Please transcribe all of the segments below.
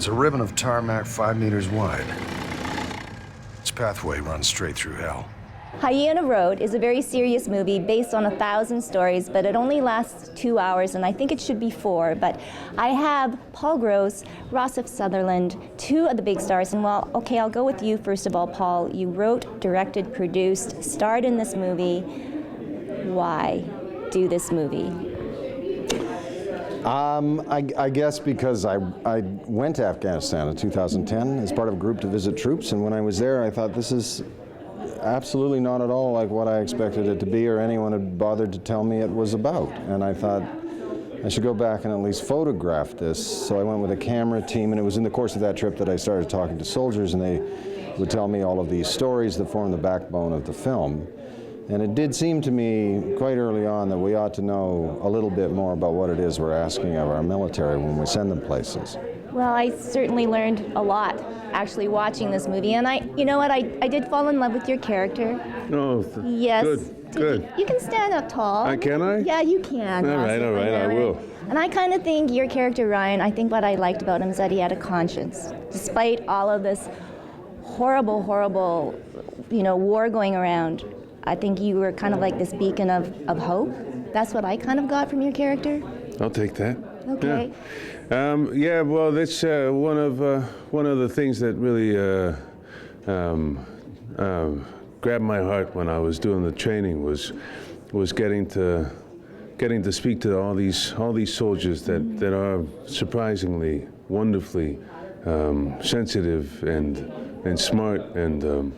It's a ribbon of tarmac 5 meters wide. Its pathway runs straight through hell. Hyena Road is a very serious movie based on 1,000 stories, but it only lasts 2 hours, and I think it should be 4. But I have Paul Gross, Rossif Sutherland, 2 of the big stars. And well, okay, I'll go with you first of all, Paul. You wrote, directed, produced, starred in this movie. Why do this movie? I guess because I went to Afghanistan in 2010 as part of a group to visit troops, and when I was there, I thought this is absolutely not at all like what I expected it to be or anyone had bothered to tell me it was about. And I thought I should go back and at least photograph this. So I went with a camera team, and it was in the course of that trip that I started talking to soldiers, and they would tell me all of these stories that form the backbone of the film. And it did seem to me quite early on that we ought to know a little bit more about what it is we're asking of our military when we send them places. Well, I certainly learned a lot actually watching this movie, and you know what, I did fall in love with your character. Oh, yes. Good. You can stand up tall. Can I? Yeah, you can. All right, I will. And I kind of think your character, Ryan, I think what I liked about him is that he had a conscience. Despite all of this horrible, war going around, I think you were kind of like this beacon of hope. That's what I kind of got from your character. I'll take that. Okay. Yeah. Well, that's one of the things that really grabbed my heart when I was doing the training was getting to speak to all these soldiers that are surprisingly, wonderfully sensitive and smart. And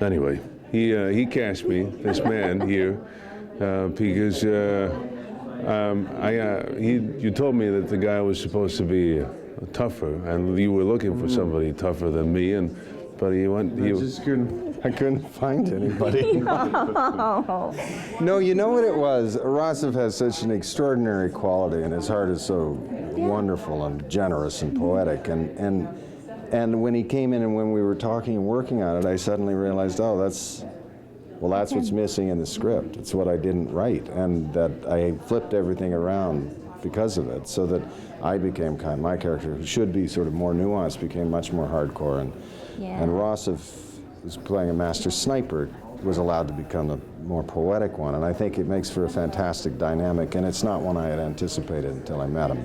anyway, he cast me, this man here, because you told me that the guy was supposed to be tougher, and you were looking for somebody tougher than me, but I couldn't find anybody. No, you know what it was? Rossif has such an extraordinary quality, and his heart is so wonderful and generous and poetic. And when he came in and when we were talking and working on it, I suddenly realized, oh, that's what's missing in the script. It's what I didn't write, and that I flipped everything around because of it, so that I became my character, who should be sort of more nuanced, became much more hardcore, and Rossif, who's playing a master sniper, was allowed to become a more poetic one, and I think it makes for a fantastic dynamic, and it's not one I had anticipated until I met him.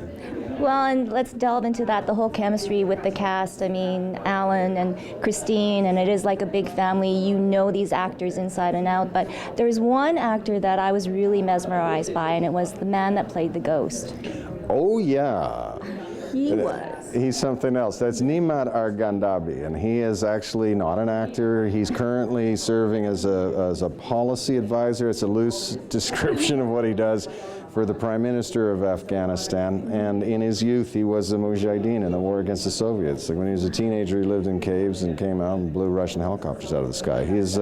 Well, and let's delve into that, the whole chemistry with the cast. I mean, Alan and Christine, and it is like a big family. You know these actors inside and out, but there's one actor that I was really mesmerized by, and it was the man that played the ghost. Oh, yeah. He was. He's something else. That's Nimat Argandabi, and he is actually not an actor. He's currently serving as a policy advisor. It's a loose description of what he does for the Prime Minister of Afghanistan, and in his youth he was a mujahideen in the war against the Soviets. Like when he was a teenager, he lived in caves and came out and blew Russian helicopters out of the sky. He's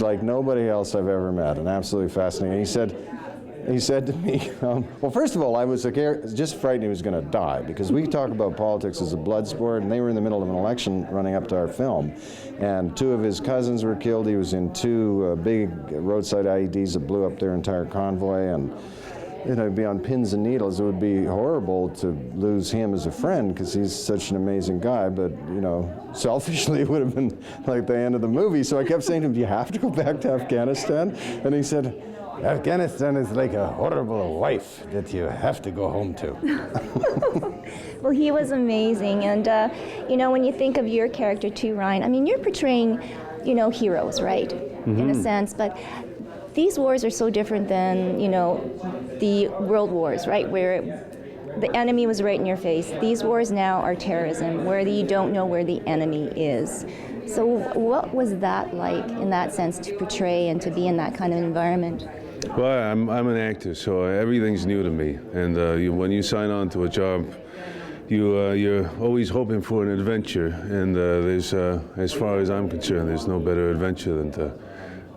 like nobody else I've ever met, and absolutely fascinating. He said to me, well, first of all, I was just frightened he was going to die, because we talk about politics as a blood sport, and they were in the middle of an election running up to our film, and 2 of his cousins were killed. He was in 2 big roadside IEDs that blew up their entire convoy, and it'd be on pins and needles. It would be horrible to lose him as a friend, because he's such an amazing guy, but selfishly it would have been like the end of the movie. So I kept saying to him, do you have to go back to Afghanistan? And he said, Afghanistan is like a horrible wife that you have to go home to. Well, he was amazing, and when you think of your character too, Ryan, I mean, you're portraying, heroes, right? Mm-hmm. In a sense, but these wars are so different than, the world wars, right? Where the enemy was right in your face. These wars now are terrorism, where you don't know where the enemy is. So what was that like in that sense, to portray and to be in that kind of environment? Well, I'm an actor, so everything's new to me. And when you sign on to a job, you're always hoping for an adventure. And there's, as far as I'm concerned, there's no better adventure than to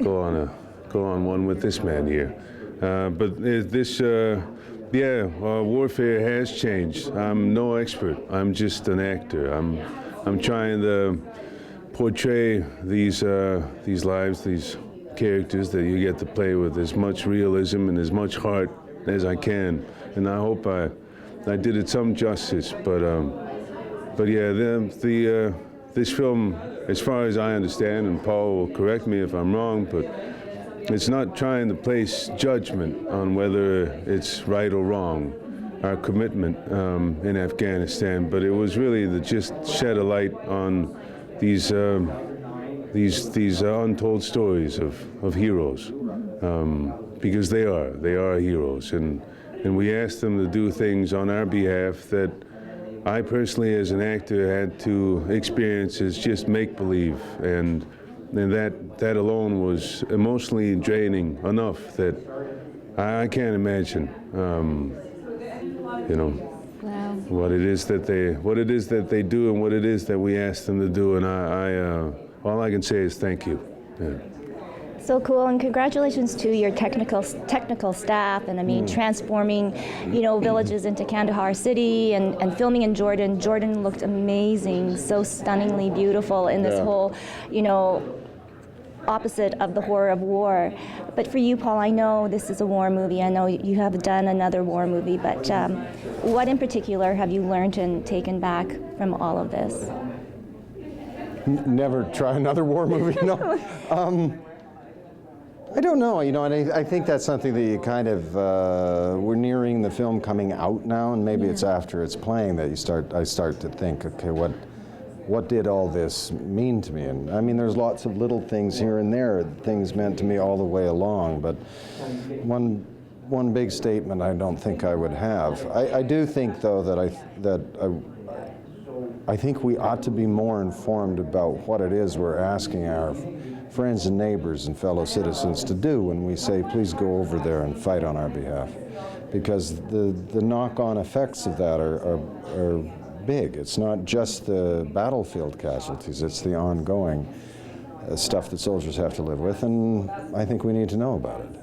go on one with this man here. But this, warfare has changed. I'm no expert. I'm just an actor. I'm trying to portray these lives, these characters that you get to play with as much realism and as much heart as I can, and I hope I I did it some justice, but yeah, this film, as far as I understand, and Paul will correct me if I'm wrong, but it's not trying to place judgment on whether it's right or wrong, our commitment in Afghanistan, but it was really to just shed a light on these untold stories of heroes, because they are heroes, and we asked them to do things on our behalf that I personally, as an actor, had to experience as just make-believe, and that alone was emotionally draining enough that I can't imagine, you know, Wow. what it is that they do and what it is that we ask them to do, and all I can say is thank you. Yeah. So cool, and congratulations to your technical staff, and I mean transforming, villages into Kandahar city, and filming in Jordan. Jordan looked amazing, so stunningly beautiful in this whole, opposite of the horror of war. But for you, Paul, I know this is a war movie. I know you have done another war movie, but what in particular have you learned and taken back from all of this? Never try another war movie. No. I don't know, and I think that's something that you kind of, we're nearing the film coming out now, and maybe it's after it's playing that I start to think, okay, what did all this mean to me? And I mean, there's lots of little things here and there, things meant to me all the way along, but one big statement I don't think I would have. I do think, though, that I think we ought to be more informed about what it is we're asking our friends and neighbors and fellow citizens to do when we say, please go over there and fight on our behalf. Because the knock-on effects of that are big. It's not just the battlefield casualties, it's the ongoing stuff that soldiers have to live with, and I think we need to know about it.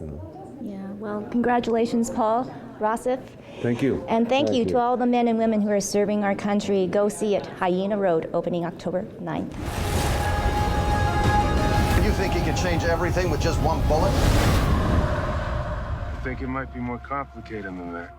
Yeah, well, congratulations, Paul, Rossif. Thank you. And thank you to all the men and women who are serving our country. Go see it, Hyena Road, opening October 9th. You think he can change everything with just one bullet? I think it might be more complicated than that.